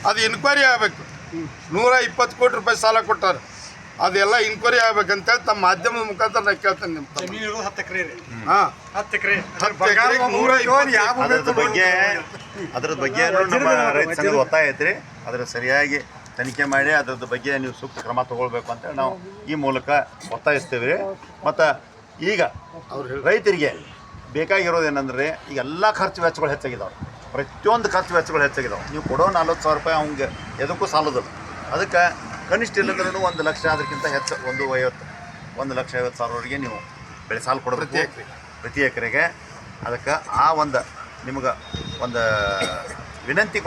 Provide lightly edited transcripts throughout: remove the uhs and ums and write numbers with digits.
ಅದು ಇನ್ಕ್ವೈರಿ ಆಗಬೇಕು. 120 ಕೋಟಿ ರೂಪಾಯಿ ಸಾಲ ಕೊಟ್ಟಾರೆ, ಅದೆಲ್ಲ ಇನ್ಕ್ವೈರಿ ಆಗ್ಬೇಕಂತೇಳಿ ತಮ್ಮ ಮಾಧ್ಯಮದ ಮುಖಾಂತರ ನಾನು ಕೇಳ್ತೇನೆ. ನಿಮ್ಮ ಅದ್ರ ಬಗ್ಗೆ ನಮ್ಮ ರೈತ ಸಂಘದ ಒತ್ತಾಯ ಐತ್ರಿ. ಅದ್ರ ಸರಿಯಾಗಿ ತನಿಖೆ ಮಾಡಿ ಅದ್ರದ್ದು ಬಗ್ಗೆ ನೀವು ಸೂಕ್ತ ಕ್ರಮ ತಗೊಳ್ಬೇಕು ಅಂತ ನಾವು ಈ ಮೂಲಕ ಒತ್ತಾಯಿಸ್ತೇವೆ. ಮತ್ತು ಈಗ ರೈತರಿಗೆ ಬೇಕಾಗಿರೋದೇನೆಂದರೆ ಈಗ ಎಲ್ಲ ಖರ್ಚು ವೆಚ್ಚಗಳು ಹೆಚ್ಚಾಗಿದ್ದಾವೆ, ಪ್ರತಿಯೊಂದು ಖರ್ಚು ವೆಚ್ಚಗಳು ಹೆಚ್ಚಾಗಿದ್ದಾವೆ. ನೀವು ಕೊಡೋ 40,000 ರೂಪಾಯಿ ಅವ್ನಿಗೆ ಎದಕ್ಕೂ ಸಾಲೋದಿಲ್ಲ. ಅದಕ್ಕೆ ಕನಿಷ್ಠ ಇಲ್ಲಂದ್ರೂ 1 ಲಕ್ಷ, ಅದಕ್ಕಿಂತ ಹೆಚ್ಚು 1,50,000ವರೆಗೆ ನೀವು ಬೆಳೆ ಸಾಲ ಕೊಡಬೇಕು ಪ್ರತಿ ಎಕರೆಗೆ. ಅದಕ್ಕೆ ನಿಮ್ಗೆ ಒಂದು ವಿನಂತಿ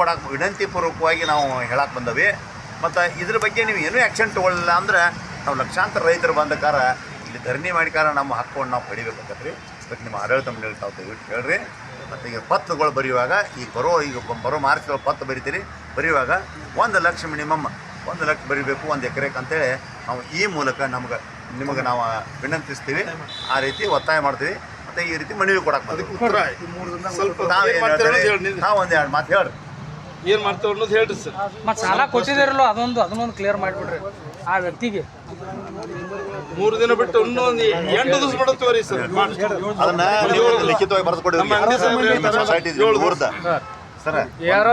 ಪೂರ್ವಕವಾಗಿ ನಾವು ಹೇಳಕ್ಕೆ ಬಂದವಿ. ಮತ್ತು ಇದ್ರ ಬಗ್ಗೆ ನೀವು ಏನೂ ಆ್ಯಕ್ಷನ್ ತೊಗೊಳ್ಳಿಲ್ಲ ಅಂದ್ರೆ ನಾವು ಲಕ್ಷಾಂತರ ರೈತರು ಬಂದಕಾರ ಇಲ್ಲಿ ಧರಣಿ ಮಾಡಿಕಾರ ನಮ್ಮ ಹಕ್ಕನ್ನು ನಾವು ಪಡಿಬೇಕಾಗತ್ತೆ. ಅದಕ್ಕೆ ನಿಮ್ಮ ಆಡಳಿತ ಮಂಡಳಿ ತಾವು ದಯವಿಟ್ಟು ಹೇಳ್ರಿ. ಮತ್ತು ಈಗ ಪತ್ರಗಳು ಬರೆಯುವಾಗ ಈಗ ಬರೋ ಮಾರ್ಚ್ಗಳು ಪತ್ರ ಬರೆಯುವಾಗ 1 ಲಕ್ಷ ಮಿನಿಮಮ್ 1 ಲಕ್ಷ ಬರೀಬೇಕು 1 ಎಕರೆಗೆ ಅಂತೇಳಿ ನಾವು ಈ ಮೂಲಕ ನಿಮಗೆ ನಾವು ವಿನಂತಿಸ್ತೀವಿ. ಆ ರೀತಿ ಒತ್ತಾಯ ಮಾಡ್ತೀವಿ. ಮತ್ತು ಈ ರೀತಿ ಮನವಿ ಕೊಡಕ್ಕೆ ನಾವು ಒಂದೆರಡು ಮಾತು ಹೇಳ್ರಿ. ಏನು ಮಾಡ್ತೇವೆ ಅನ್ನೋದು ಹೇಳ್ರಿ ಸರ್. ಮತ್ತು ಸಾಲ ಕೊಟ್ಟಿದ್ದೀರಲ್ಲ ಅದನ್ನೊಂದು ಕ್ಲಿಯರ್ ಮಾಡಿಬಿಡ್ರಿ ಆ ವ್ಯಕ್ತಿಗೆ. 3 ದಿನ ಬಿಟ್ಟು ಇನ್ನೊಂದು 8 ದಿವಸ ಬಿಡುತ್ತೇವೆ ಸರ್. ಅದನ್ನ ಲಿಖಿತವಾಗಿ ಬರೆದು ಕೊಡಿ ಸೊಸೈಟಿ ಸರ್.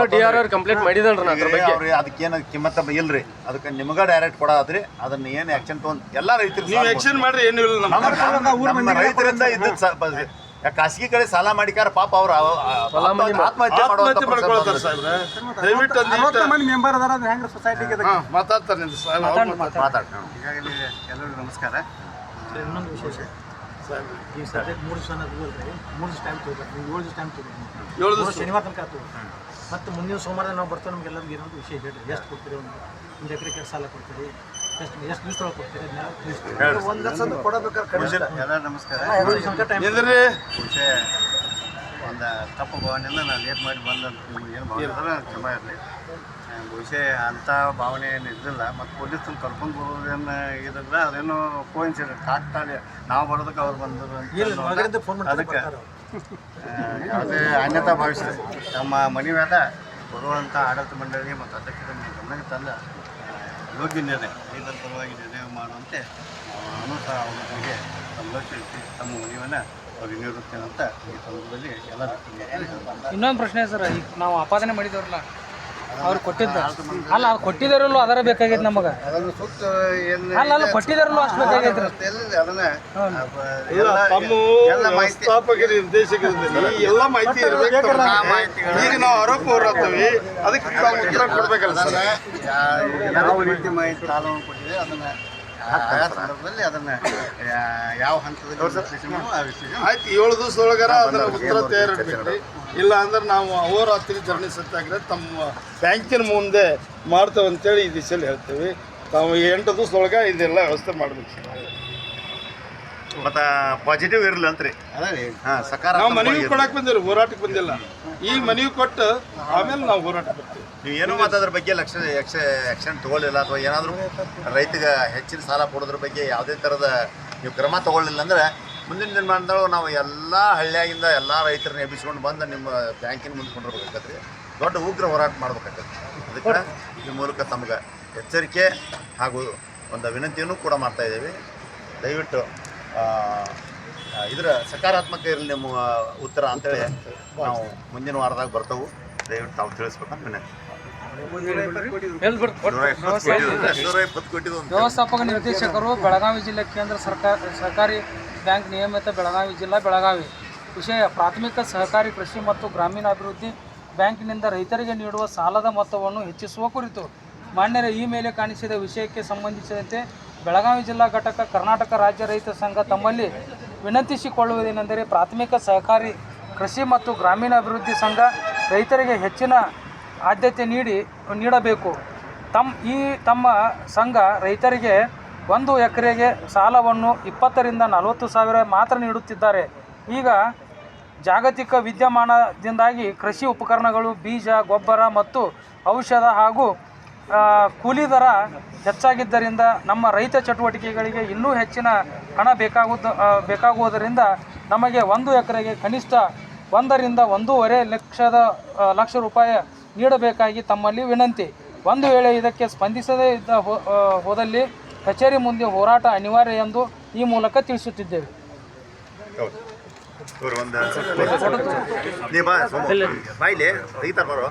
DRR ಕಂಪ್ಲೇಂಟ್ ಮಾಡಿದಲ್ರಿ ಅವ್ರಿ ಅದಕ್ಕೇನು ಕಿಮ್ಮತ್ತ ಇಲ್ರಿ. ಅದಕ್ಕೆ ನಿಮ್ಗೆ ಡೈರೆಕ್ಟ್ ಕೊಡಾದ್ರಿ. ಅದನ್ನ ಏನು ಆ್ಯಕ್ಷನ್ ತೊಗೊಂಡು ಎಲ್ಲ ರೈತರು ನೀವು ಆ್ಯಕ್ಷನ್ ಮಾಡ್ರಿ. ಏನು ಇಲ್ಲ ನಮ್ಮ ರೈತರಿಂದ ಇದ್ದು ಖಾಸಗಿ ಕಡೆ ಸಾಲ ಮಾಡಿಕಾರ ಪಾಪ ಅವ್ರು ಆತ್ಮಹತ್ಯೆ ಮಾಡ್ಕೊಳ್ತಾರೆ ಸಾಹೇಬ್ರ. ದಯವಿಟ್ಟು ಮಾತಾಡ್ತಾರೆ ಮಾತಾಡ್ತಾರೆ. ಈಗಾಗಲೇ ಎಲ್ಲರಿಗೂ ನಮಸ್ಕಾರ. ಇನ್ನೊಂದು ವಿಶೇಷ ಈ ಸದ್ಯ 3 ದಿವಸ 3 ಟೈಮ್ ತಗೋಬೇಕು. 7 ದಿವಸ ಟೈಮ್ ತಗೋಬೇಕು. ಶನಿವಾರ ತನಕ ತಗೋಬೇಕು. ಮತ್ತು ಮುಂದಿನ ಸೋಮವಾರ ನಾವು ಬರ್ತೇವೆ. ನಮ್ಗೆಲ್ಲರಿಗೂ ಏನಾದ್ರು ವಿಷಯ ಹೇಳ್ರಿ. ಎಷ್ಟು ಕೊಡ್ತೀರಿ? ಒಂದು ಎಕರೆಗೆ ಎಷ್ಟು ಸಾಲ ಕೊಡ್ತೀರಿ? ಎಷ್ಟು ದಿವಸ ಕೊಡ್ತೀರಿ? 1 ಲಕ್ಷ ಕೊಡಬೇಕಾದ್ರೆ ಎಲ್ಲ ನಮಸ್ಕಾರ. ವಿಷಯ ಒಂದು ತಪ್ಪು ಭಾವನೆಯಿಂದ ನಾನು ಲೇಟ್ ಮಾಡಿ ಬಂದಂತ ನಿಮ್ಗೆ ಏನು ಭಾವನೆ ಕ್ಷಮ ಇರಲಿ. ವಿಷಯ ಅಂಥ ಭಾವನೆ ಏನು ಇದ್ದಿಲ್ಲ. ಮತ್ತು ಪೊಲೀಸನ್ನು ಕರ್ಕೊಂಡು ಬರೋದೇನು ಇದ್ರಲ್ಲ ಅದೇನು ಕೋಇನ್ಸಿಡೆಂಟ್ ಕಾಕ್ತಾಳೆ. ನಾವು ಬರೋದಕ್ಕೆ ಅವ್ರು ಬಂದರು ಅದಕ್ಕೆ ಯಾವುದೇ ಅನ್ಯತಾ ಭಾವಿಸಿದೆ. ನಮ್ಮ ಮನೆ ಮೇಲೆ ಬರುವಂಥ ಆಡಳಿತ ಮಂಡಳಿ ಮತ್ತು ಅಧ್ಯಕ್ಷರ ಗಮನಕ್ಕೆ ತಂದ ಯೋಗ್ಯ ನಿರ್ಣಯ ರೈತರ ಪರವಾಗಿ ನಿರ್ಣಯ ಮಾಡುವಂತೆ ನಾನು ಸಹ ಅವರಿಗೆ ಸಂರಕ್ಷಿಸಿ ತಮ್ಮ ಮನೆಯನ್ನು ಅವ್ರಿಗೆ ನೀಡುತ್ತೇನೆ ಅಂತ ಈ ಸಂದರ್ಭದಲ್ಲಿ ಎಲ್ಲ. ಇನ್ನೊಂದು ಪ್ರಶ್ನೆ ಸರ್, ಈಗ ನಾವು ಆಪಾದನೆ ಮಾಡಿದವ್ರಲ್ಲ ಅವ್ರು ಕೊಟ್ಟಿದ್ದ ಅಲ್ಲ, ಅವ್ರು ಕೊಟ್ಟಿದ್ದಾರಲ್ಲೂ ಅದರ ಬೇಕಾಗೈತೆ ನಮಗೆ. ಅದನ್ನು ಸೂಕ್ತ ಅಲ್ಲ ಕೊಟ್ಟಿದ್ದಾರಲ್ಲೂ ಅಷ್ಟು ಬೇಕಾಗೈತೆ. ಎಲ್ಲ ಮಾಹಿತಿ ಇರಬೇಕು. ಈಗ ನಾವು ಆರೋಪ ಹೊರತೀವಿ, ಅದಕ್ಕೆ ಉತ್ತರ ಕೊಡ್ಬೇಕಲ್ಲ ಸರ್. ಯಾವ ರೀತಿ ಮಾಹಿತಿ ಕಾನೂನು ಕೊಟ್ಟಿದೆ ಅದನ್ನು ಸಂದರ್ಭದಲ್ಲಿ ಅದನ್ನು ಯಾವ ಹಂತದಲ್ಲಿ ಆಯ್ತು. 7 ದಿವಸದೊಳಗಾರ ಅದರ ಉತ್ತರ ತಯಾರಿರ್ಬೇಕು. ಇಲ್ಲ ಅಂದ್ರೆ ನಾವು ಅಹೋರಾತ್ರಿ ಧರಣಿ ಸತ್ಯಾಗ್ರಹ ತಮ್ಮ ಬ್ಯಾಂಕಿನ ಮುಂದೆ ಮಾಡ್ತೇವೆ ಅಂತೇಳಿ ಈ ದಿಶೆಯಲ್ಲಿ ಹೇಳ್ತೀವಿ. ತಾವು 8 ದಿವಸದೊಳಗೆ ಇದೆಲ್ಲ ವ್ಯವಸ್ಥೆ ಮಾಡಬೇಕು. ಮತ್ತು ಪಾಸಿಟಿವ್ ಇರಲಿ ಅಂತ್ರಿ. ಸಕಾರ ನಾವು ಮನವಿ ಕೊಡಕ್ಕೆ ಬಂದಿಲ್ಲ, ಹೋರಾಟಕ್ಕೆ ಬಂದಿಲ್ಲ. ಈ ಮನವಿ ಕೊಟ್ಟು ಆಮೇಲೆ ನಾವು ಹೋರಾಟ ಬರ್ತೀವಿ. ನೀವು ಏನೂ ಮತ್ತು ಅದ್ರ ಬಗ್ಗೆ ಆ್ಯಕ್ಷನ್ ತೊಗೊಳ್ಳಿಲ್ಲ ಅಥವಾ ಏನಾದರೂ ರೈತಗೆ ಹೆಚ್ಚಿನ ಸಾಲ ಕೊಡೋದ್ರ ಬಗ್ಗೆ ಯಾವುದೇ ಥರದ ನೀವು ಕ್ರಮ ತೊಗೊಳ್ಳಿಲ್ಲ ಅಂದರೆ ಮುಂದಿನ ದಿನಮಾನದೊಳಗೆ ನಾವು ಎಲ್ಲ ಹಳ್ಳಿಯಾಗಿಂದ ಎಲ್ಲ ರೈತರನ್ನ ಎಬ್ಬಿಸ್ಕೊಂಡು ಬಂದು ನಿಮ್ಮ ಬ್ಯಾಂಕಿನ ಮುಂದೆ ಕೊಂಡ್ರಬೇಕಾಗತ್ತೆ ರೀ. ದೊಡ್ಡ ಉಗ್ರ ಹೋರಾಟ ಮಾಡ್ಬೇಕಾಗತ್ತೆ. ಅದಕ್ಕೆ ಈ ಮೂಲಕ ತಮ್ಗೆ ಎಚ್ಚರಿಕೆ ಹಾಗೂ ಒಂದು ವಿನಂತಿಯನ್ನು ಕೂಡ ಮಾಡ್ತಾಯಿದ್ದೀವಿ. ದಯವಿಟ್ಟು ಇದರ ಸಕಾರಾತ್ಮಕ ಇರಲಿ ನಿಮ್ಮ ಉತ್ತರ ಅಂತೇಳಿ ನಾವು ಮುಂದಿನ ವಾರದಾಗ ಬರ್ತೇವೆ. ದಯವಿಟ್ಟು ತಾವು ತಿಳಿಸ್ಬೇಕಂತ ವಿನಂತಿ. ವ್ಯವಸ್ಥಾಪಕ ನಿರ್ದೇಶಕರು, ಬೆಳಗಾವಿ ಜಿಲ್ಲೆ ಕೇಂದ್ರ ಸಹಕಾರಿ ಬ್ಯಾಂಕ್ ನಿಯಮಿತ, ಬೆಳಗಾವಿ ಜಿಲ್ಲಾ, ಬೆಳಗಾವಿ. ವಿಷಯ: ಪ್ರಾಥಮಿಕ ಸಹಕಾರಿ ಕೃಷಿ ಮತ್ತು ಗ್ರಾಮೀಣಾಭಿವೃದ್ಧಿ ಬ್ಯಾಂಕಿನಿಂದ ರೈತರಿಗೆ ನೀಡುವ ಸಾಲದ ಮೊತ್ತವನ್ನು ಹೆಚ್ಚಿಸುವ ಕುರಿತು ಮಾನ್ಯರ ಈ ಮೇಲೆ ಕಾಣಿಸಿದ ವಿಷಯಕ್ಕೆ ಸಂಬಂಧಿಸಿದಂತೆ ಬೆಳಗಾವಿ ಜಿಲ್ಲಾ ಘಟಕ, ಕರ್ನಾಟಕ ರಾಜ್ಯ ರೈತ ಸಂಘ ತಮ್ಮಲ್ಲಿ ವಿನಂತಿಸಿಕೊಳ್ಳುವುದೇನೆಂದರೆ, ಪ್ರಾಥಮಿಕ ಸಹಕಾರಿ ಕೃಷಿ ಮತ್ತು ಗ್ರಾಮೀಣಾಭಿವೃದ್ಧಿ ಸಂಘ ರೈತರಿಗೆ ಹೆಚ್ಚಿನ ಆದ್ಯತೆ ನೀಡಬೇಕು. ತಮ್ಮ ಸಂಘ ರೈತರಿಗೆ 1 ಎಕರೆಗೆ ಸಾಲವನ್ನು 20,000 ರಿಂದ 40,000 ಮಾತ್ರ ನೀಡುತ್ತಿದ್ದಾರೆ. ಈಗ ಜಾಗತಿಕ ವಿದ್ಯಮಾನದಿಂದಾಗಿ ಕೃಷಿ ಉಪಕರಣಗಳು, ಬೀಜ, ಗೊಬ್ಬರ ಮತ್ತು ಔಷಧ ಹಾಗೂ ಕೂಲಿ ದರ ಹೆಚ್ಚಾಗಿದ್ದರಿಂದ ನಮ್ಮ ರೈತ ಚಟುವಟಿಕೆಗಳಿಗೆ ಇನ್ನೂ ಹೆಚ್ಚಿನ ಹಣ ಬೇಕಾಗುವುದರಿಂದ ನಮಗೆ 1 ಎಕರೆಗೆ ಕನಿಷ್ಠ 1 ರಿಂದ 1.5 ಲಕ್ಷ ರೂಪಾಯಿ ನೀಡಬೇಕಾಗಿ ತಮ್ಮಲ್ಲಿ ವಿನಂತಿ. ಒಂದು ವೇಳೆ ಇದಕ್ಕೆ ಸ್ಪಂದಿಸದೇ ಹೋದಲ್ಲಿ ಕಚೇರಿ ಮುಂದೆ ಹೋರಾಟ ಅನಿವಾರ್ಯ ಎಂದು ಈ ಮೂಲಕ ತಿಳಿಸುತ್ತಿದ್ದೇವೆ. ಇವರು ಒಂದು ನೀ ಬಾಯ್ಲಿ ತೆಗಿತಾರೆ ಬರೋ